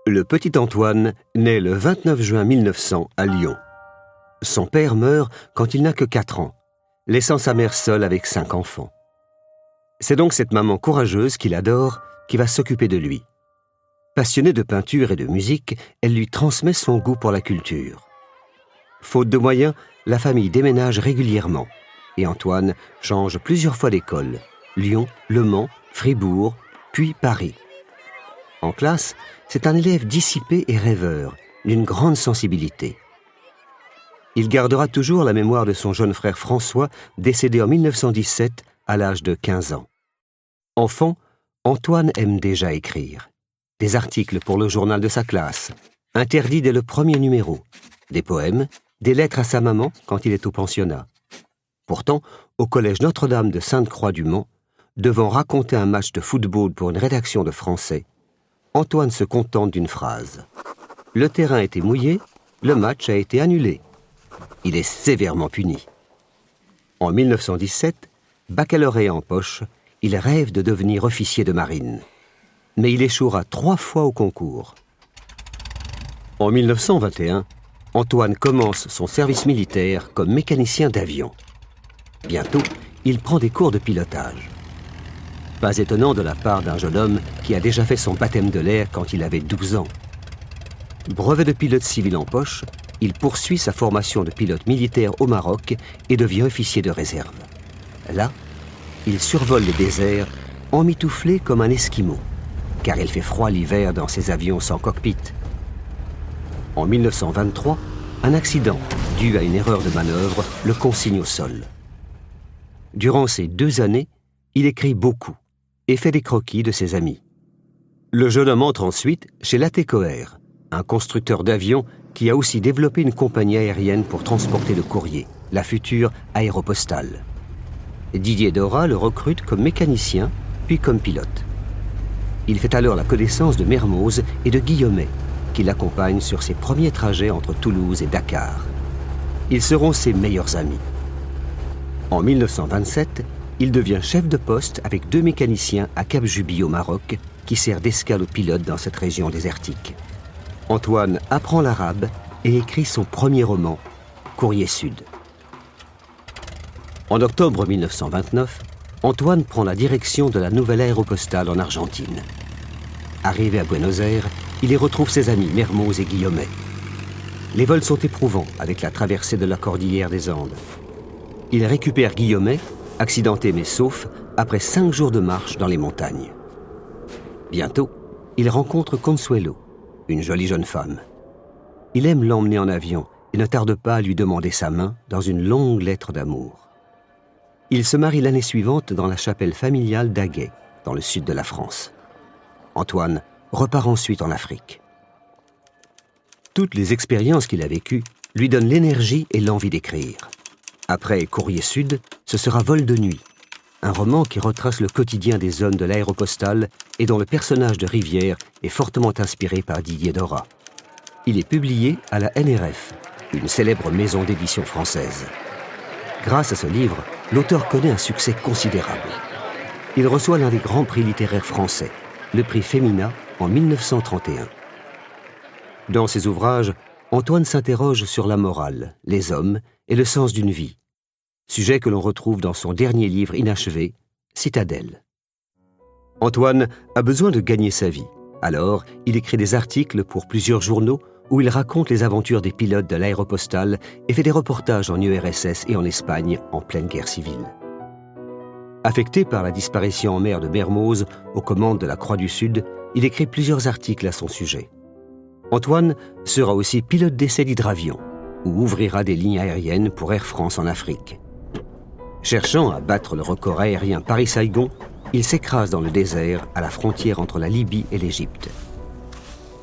Le petit Antoine naît le 29 juin 1900 à Lyon. Son père meurt quand il n'a que 4 ans, laissant sa mère seule avec 5 enfants. C'est donc cette maman courageuse qu'il adore qui va s'occuper de lui. Passionnée de peinture et de musique, elle lui transmet son goût pour la culture. Faute de moyens, la famille déménage régulièrement et Antoine change plusieurs fois d'école. Lyon, Le Mans, Fribourg, puis Paris. En classe, c'est un élève dissipé et rêveur, d'une grande sensibilité. Il gardera toujours la mémoire de son jeune frère François, décédé en 1917 à l'âge de 15 ans. Enfant, Antoine aime déjà écrire. Des articles pour le journal de sa classe, interdits dès le premier numéro, des poèmes, des lettres à sa maman quand il est au pensionnat. Pourtant, au collège Notre-Dame de Sainte-Croix-du-Mans, devant raconter un match de football pour une rédaction de français, Antoine se contente d'une phrase. Le terrain était mouillé, le match a été annulé. Il est sévèrement puni. En 1917, baccalauréat en poche, il rêve de devenir officier de marine. Mais il échouera 3 fois au concours. En 1921, Antoine commence son service militaire comme mécanicien d'avion. Bientôt, il prend des cours de pilotage. Pas étonnant de la part d'un jeune homme qui a déjà fait son baptême de l'air quand il avait 12 ans. Brevet de pilote civil en poche, il poursuit sa formation de pilote militaire au Maroc et devient officier de réserve. Là, il survole les déserts, emmitouflé comme un esquimau, car il fait froid l'hiver dans ces avions sans cockpit. En 1923, un accident, dû à une erreur de manœuvre, le consigne au sol. Durant ces 2 années, il écrit beaucoup et fait des croquis de ses amis. Le jeune homme entre ensuite chez Latécoère, un constructeur d'avions qui a aussi développé une compagnie aérienne pour transporter le courrier, la future Aéropostale. Didier Dora le recrute comme mécanicien, puis comme pilote. Il fait alors la connaissance de Mermoz et de Guillaumet, qui l'accompagnent sur ses premiers trajets entre Toulouse et Dakar. Ils seront ses meilleurs amis. En 1927, il devient chef de poste avec 2 mécaniciens à Cap-Juby au Maroc, qui sert d'escale aux pilotes dans cette région désertique. Antoine apprend l'arabe et écrit son premier roman, Courrier Sud. En octobre 1929, Antoine prend la direction de la nouvelle aéropostale en Argentine. Arrivé à Buenos Aires, il y retrouve ses amis Mermoz et Guillaumet. Les vols sont éprouvants avec la traversée de la cordillère des Andes. Il récupère Guillaumet, accidenté mais sauf, après 5 jours de marche dans les montagnes. Bientôt, il rencontre Consuelo, une jolie jeune femme. Il aime l'emmener en avion et ne tarde pas à lui demander sa main dans une longue lettre d'amour. Il se marie l'année suivante dans la chapelle familiale d'Aguet, dans le sud de la France. Antoine repart ensuite en Afrique. Toutes les expériences qu'il a vécues lui donnent l'énergie et l'envie d'écrire. Après Courrier Sud, ce sera Vol de nuit, un roman qui retrace le quotidien des hommes de l'aéropostale et dont le personnage de Rivière est fortement inspiré par Didier Dora. Il est publié à la NRF, une célèbre maison d'édition française. Grâce à ce livre, l'auteur connaît un succès considérable. Il reçoit l'un des grands prix littéraires français, le prix Femina en 1931. Dans ses ouvrages, Antoine s'interroge sur la morale, les hommes et le sens d'une vie, sujet que l'on retrouve dans son dernier livre inachevé, Citadelle. Antoine a besoin de gagner sa vie, alors il écrit des articles pour plusieurs journaux où il raconte les aventures des pilotes de l'aéropostale et fait des reportages en URSS et en Espagne en pleine guerre civile. Affecté par la disparition en mer de Mermoz aux commandes de la Croix du Sud, il écrit plusieurs articles à son sujet. Antoine sera aussi pilote d'essai d'hydravion, où ouvrira des lignes aériennes pour Air France en Afrique. Cherchant à battre le record aérien Paris-Saigon, il s'écrase dans le désert à la frontière entre la Libye et l'Égypte.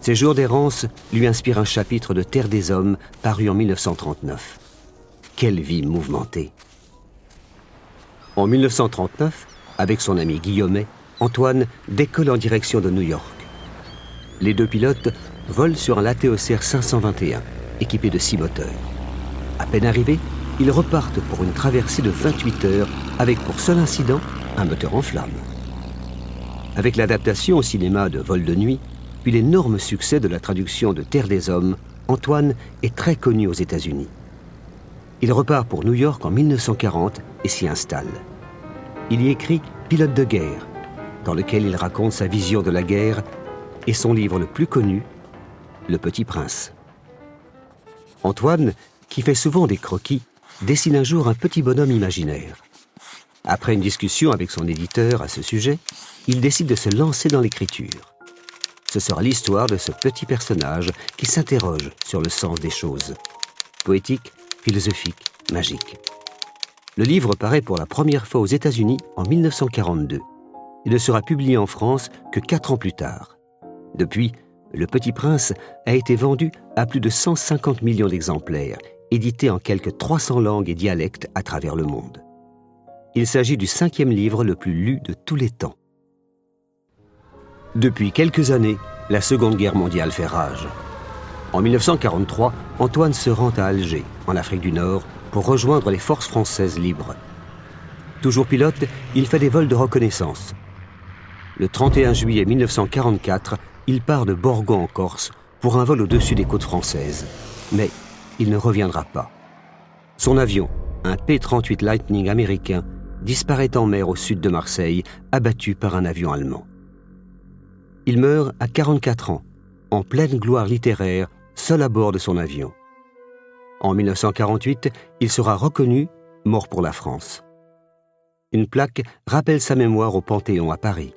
Ses jours d'errance lui inspirent un chapitre de Terre des Hommes paru en 1939. Quelle vie mouvementée! En 1939, avec son ami Guillaumet, Antoine décolle en direction de New York. Les 2 pilotes volent sur un Latéocère 521, équipé de 6 moteurs. À peine arrivés, ils repartent pour une traversée de 28 heures avec pour seul incident un moteur en flammes. Avec l'adaptation au cinéma de Vol de nuit, Puis l'énorme succès de la traduction de Terre des Hommes, Antoine est très connu aux États-Unis. Il repart pour New York en 1940 et s'y installe. Il y écrit Pilote de guerre, dans lequel il raconte sa vision de la guerre, et son livre le plus connu, Le Petit Prince. Antoine, qui fait souvent des croquis, dessine un jour un petit bonhomme imaginaire. Après une discussion avec son éditeur à ce sujet, il décide de se lancer dans l'écriture. Ce sera l'histoire de ce petit personnage qui s'interroge sur le sens des choses. Poétique, philosophique, magique. Le livre paraît pour la première fois aux États-Unis en 1942 et ne sera publié en France que 4 ans plus tard. Depuis, Le Petit Prince a été vendu à plus de 150 millions d'exemplaires, édité en quelques 300 langues et dialectes à travers le monde. Il s'agit du 5e livre le plus lu de tous les temps. Depuis quelques années, la Seconde Guerre mondiale fait rage. En 1943, Antoine se rend à Alger, en Afrique du Nord, pour rejoindre les forces françaises libres. Toujours pilote, il fait des vols de reconnaissance. Le 31 juillet 1944, il part de Borgo en Corse pour un vol au-dessus des côtes françaises. Mais il ne reviendra pas. Son avion, un P-38 Lightning américain, disparaît en mer au sud de Marseille, abattu par un avion allemand. Il meurt à 44 ans, en pleine gloire littéraire, seul à bord de son avion. En 1948, il sera reconnu mort pour la France. Une plaque rappelle sa mémoire au Panthéon à Paris.